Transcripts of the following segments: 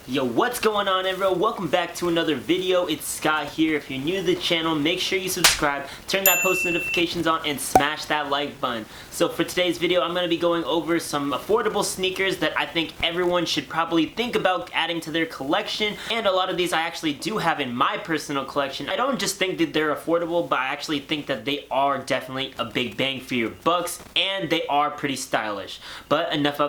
Yo, what's going on everyone? Welcome back to another video. It's Scott here. If you're new to the channel, make sure you subscribe, turn that post notifications on, and smash that like button. So for today's video, I'm going to be going over some affordable sneakers that I think everyone should probably think about adding to their collection. And a lot of these I actually do have in my personal collection. I don't just think that they're affordable, but I actually think that they are definitely a big bang for your bucks, and they are pretty stylish. But enough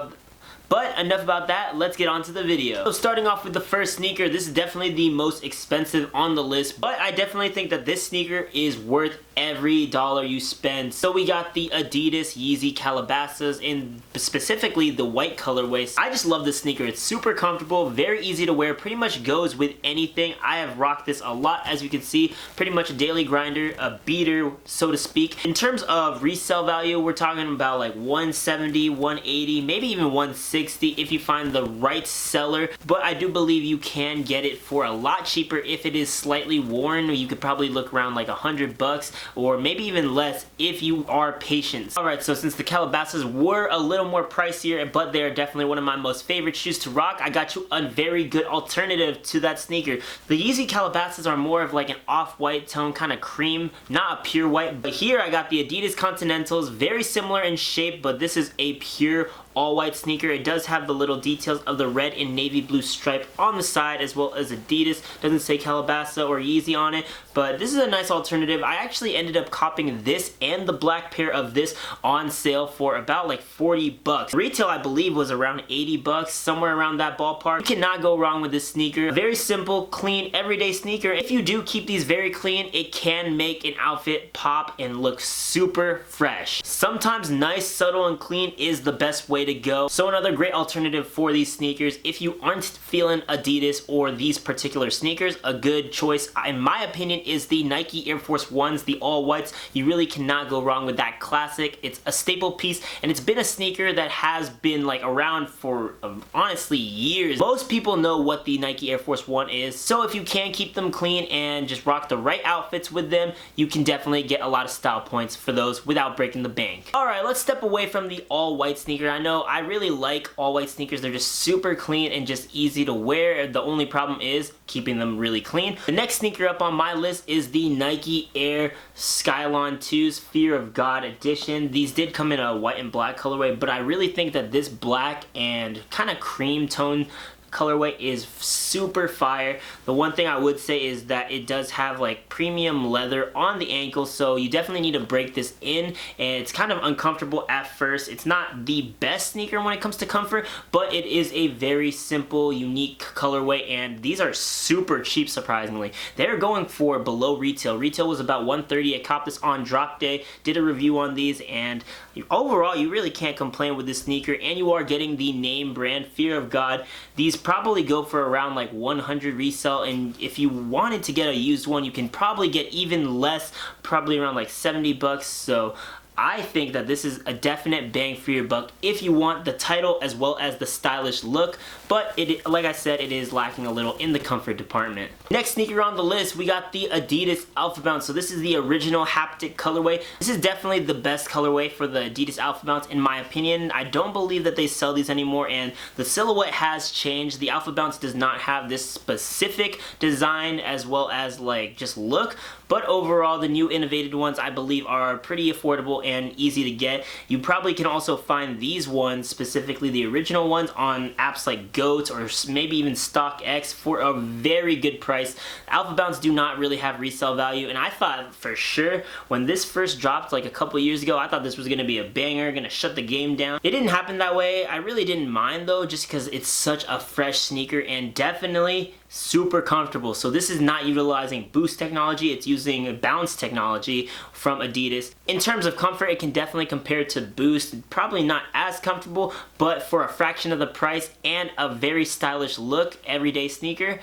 about that, let's get on to the video. So starting off with the first sneaker, this is definitely the most expensive on the list, but I definitely think that this sneaker is worth every dollar you spend. So we got the Adidas Yeezy Calabasas in specifically the white colorway. I just love this sneaker. It's super comfortable, very easy to wear, pretty much goes with anything. I have rocked this a lot, as you can see, pretty much a daily grinder, a beater, so to speak. In terms of resale value, we're talking about like 170, 180, maybe even 160 if you find the right seller, but I do believe you can get it for a lot cheaper if it is slightly worn. You could probably look around like $100 or maybe even less if you are patient. Alright, so since the Calabasas were a little more pricier, but they're definitely one of my most favorite shoes to rock, I got you a very good alternative to that sneaker. The Yeezy Calabasas are more of like an off-white tone, kind of cream, not a pure white, but here I got the Adidas Continentals, very similar in shape, but this is a pure all-white sneaker. It does have the little details of the red and navy blue stripe on the side, as well as Adidas. Doesn't say Calabasa or Yeezy on it, but this is a nice alternative. I actually ended up copying this and the black pair of this on sale for about like 40 bucks. Retail, I believe, was around 80 bucks, somewhere around that ballpark. You cannot go wrong with this sneaker. Very simple, clean, everyday sneaker. If you do keep these very clean, it can make an outfit pop and look super fresh. Sometimes nice, subtle, and clean is the best way to go. So another great alternative for these sneakers. If you aren't feeling Adidas or these particular sneakers, a good choice, in my opinion, is the Nike Air Force Ones, the all whites. You really cannot go wrong with that classic. It's a staple piece, and it's been a sneaker that has been like around for honestly years. Most people know what the Nike Air Force One is, so if you can keep them clean and just rock the right outfits with them, you can definitely get a lot of style points for those without breaking the bank. Alright, let's step away from the all white sneaker. I know I really like all white sneakers. They're just super clean and just easy to wear. The only problem is keeping them really clean. The next sneaker up on my list is the Nike Air Skylon 2's Fear of God edition. These did come in a white and black colorway, but I really think that this black and kind of cream tone colorway is super fire. The one thing I would say is that it does have like premium leather on the ankle, so you definitely need to break this in, and it's kind of uncomfortable at first. It's not the best sneaker when it comes to comfort, but it is a very simple, unique colorway, and these are super cheap, surprisingly. They're going for below retail. Retail was about $130. I copped this on drop day, did a review on these, and overall you really can't complain with this sneaker, and you are getting the name brand Fear of God. These probably go for around like 100 resale, and if you wanted to get a used one, you can probably get even less, probably around like 70 bucks. So I think that this is a definite bang for your buck if you want the title as well as the stylish look, but it, like I said, it is lacking a little in the comfort department. Next sneaker on the list, we got the Adidas Alpha Bounce. So this is the original haptic colorway. This is definitely the best colorway for the Adidas Alpha Bounce in my opinion. I don't believe that they sell these anymore, and the silhouette has changed. The Alpha Bounce does not have this specific design as well as like just look, but overall the new innovated ones I believe are pretty affordable and easy to get. You probably can also find these ones, specifically the original ones, on apps like Goat or maybe even StockX for a very good price. Alpha Bounce do not really have resale value, and I thought for sure when this first dropped like a couple years ago, I thought this was gonna be a banger, gonna shut the game down. It didn't happen that way. I really didn't mind though, just because it's such a fresh sneaker and definitely super comfortable. So this is not utilizing boost technology, it's using bounce technology from Adidas. In terms of comfort, it can definitely compare to boost. Probably not as comfortable, but for a fraction of the price and a very stylish look, everyday sneaker,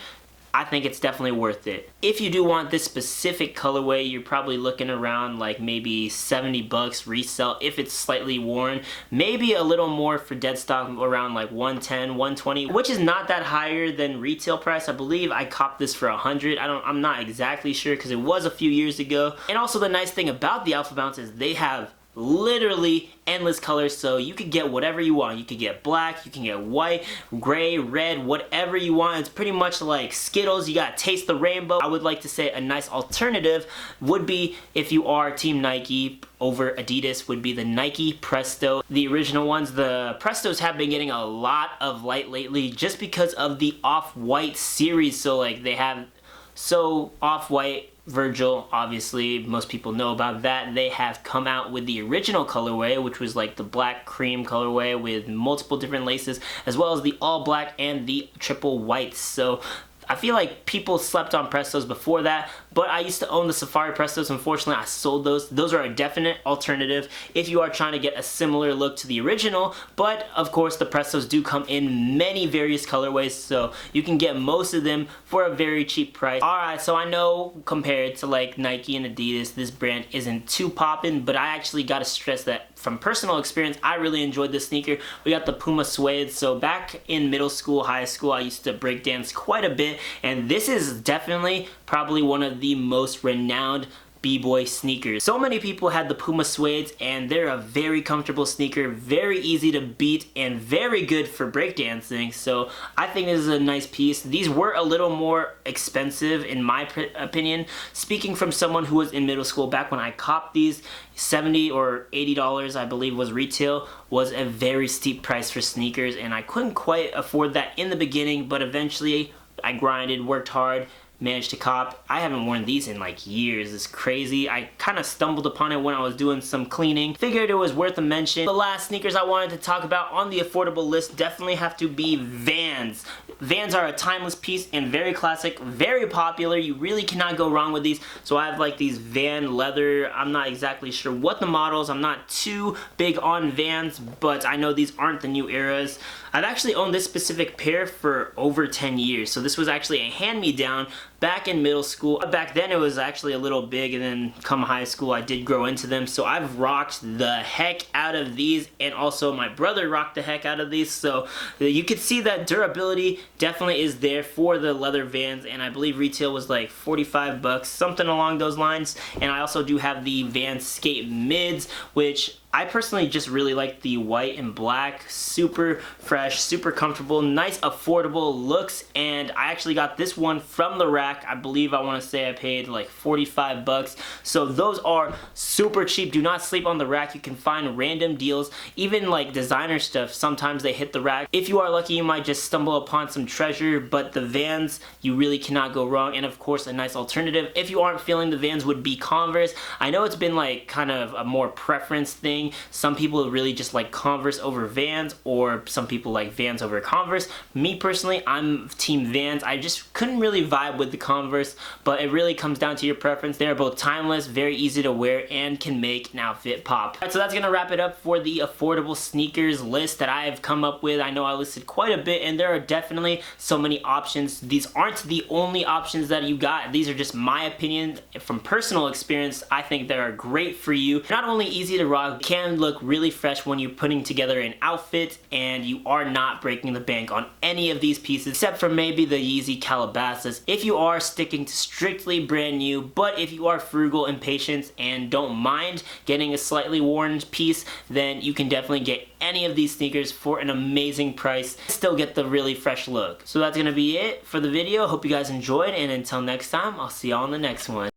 I think it's definitely worth it. If you do want this specific colorway, you're probably looking around like maybe 70 bucks resale if it's slightly worn. Maybe a little more for dead stock, around like 110, 120, which is not that higher than retail price. I believe I copped this for 100. I'm not exactly sure because it was a few years ago. And also the nice thing about the Alpha Bounce is they have literally endless colors, so you could get whatever you want. You could get black, you can get white, gray, red, whatever you want. It's pretty much like Skittles. You gotta taste the rainbow. I would like to say a nice alternative would be, if you are Team Nike over Adidas, would be the Nike Presto. The original ones, the Prestos have been getting a lot of light lately just because of the Off-White series. So like they have, so Off-White, Virgil, obviously most people know about that. They have come out with the original colorway, which was like the black cream colorway with multiple different laces, as well as the all black and the triple whites. So I feel like people slept on Prestos before that, but I used to own the Safari Prestos. Unfortunately, I sold those. Those are a definite alternative if you are trying to get a similar look to the original, but of course the Prestos do come in many various colorways, so you can get most of them for a very cheap price. Alright, so I know compared to like Nike and Adidas, this brand isn't too poppin', but I actually gotta stress that from personal experience, I really enjoyed this sneaker. We got the Puma Suede. So back in middle school, high school, I used to break dance quite a bit, and this is definitely probably one of the most renowned b-boy sneakers. So many people had the Puma Suedes, and they're a very comfortable sneaker, very easy to beat, and very good for breakdancing. So I think this is a nice piece. These were a little more expensive in my opinion. Speaking from someone who was in middle school, back when I copped these, $70 or $80 I believe was retail, was a very steep price for sneakers, and I couldn't quite afford that in the beginning, but eventually I grinded, worked hard, managed to cop. I haven't worn these in like years. It's crazy. I kind of stumbled upon it when I was doing some cleaning. Figured it was worth a mention. The last sneakers I wanted to talk about on the affordable list definitely have to be Vans. Vans are a timeless piece and very classic, very popular. You really cannot go wrong with these. So I have like these Van leather. I'm not exactly sure what the models. I'm not too big on Vans, but I know these aren't the new eras. I've actually owned this specific pair for over 10 years. So this was actually a hand-me-down back in middle school. Back then it was actually a little big, and then come high school I did grow into them. So I've rocked the heck out of these, and also my brother rocked the heck out of these. So you could see that durability definitely is there for the leather Vans, and I believe retail was like 45 bucks, something along those lines. And I also do have the Vans Skate Mids, which I personally just really like the white and black. Super fresh, super comfortable, nice affordable looks, and I actually got this one from the rack. I believe, I want to say I paid like 45 bucks. So those are super cheap. Do not sleep on the rack. You can find random deals, even like designer stuff. Sometimes they hit the rack. If you are lucky, you might just stumble upon some treasure, but the Vans, you really cannot go wrong. And of course, a nice alternative if you aren't feeling the Vans would be Converse. I know it's been like kind of a more preference thing. Some people really just like Converse over Vans, or some people like Vans over Converse. Me personally, I'm team Vans. I just couldn't really vibe with the Converse, but it really comes down to your preference. They're both timeless, very easy to wear, and can make an outfit pop. Alright, so that's gonna wrap it up for the affordable sneakers list that I have come up with. I know I listed quite a bit, and there are definitely so many options. These aren't the only options that you got. These are just my opinion from personal experience. I think they are great for you. Not only easy to rock, can look really fresh when you're putting together an outfit, and you are not breaking the bank on any of these pieces except for maybe the Yeezy Calabasas if you are sticking to strictly brand new. But if you are frugal and patient and don't mind getting a slightly worn piece, then you can definitely get any of these sneakers for an amazing price, still get the really fresh look. So that's gonna be it for the video. Hope you guys enjoyed, and until next time, I'll see y'all in the next one.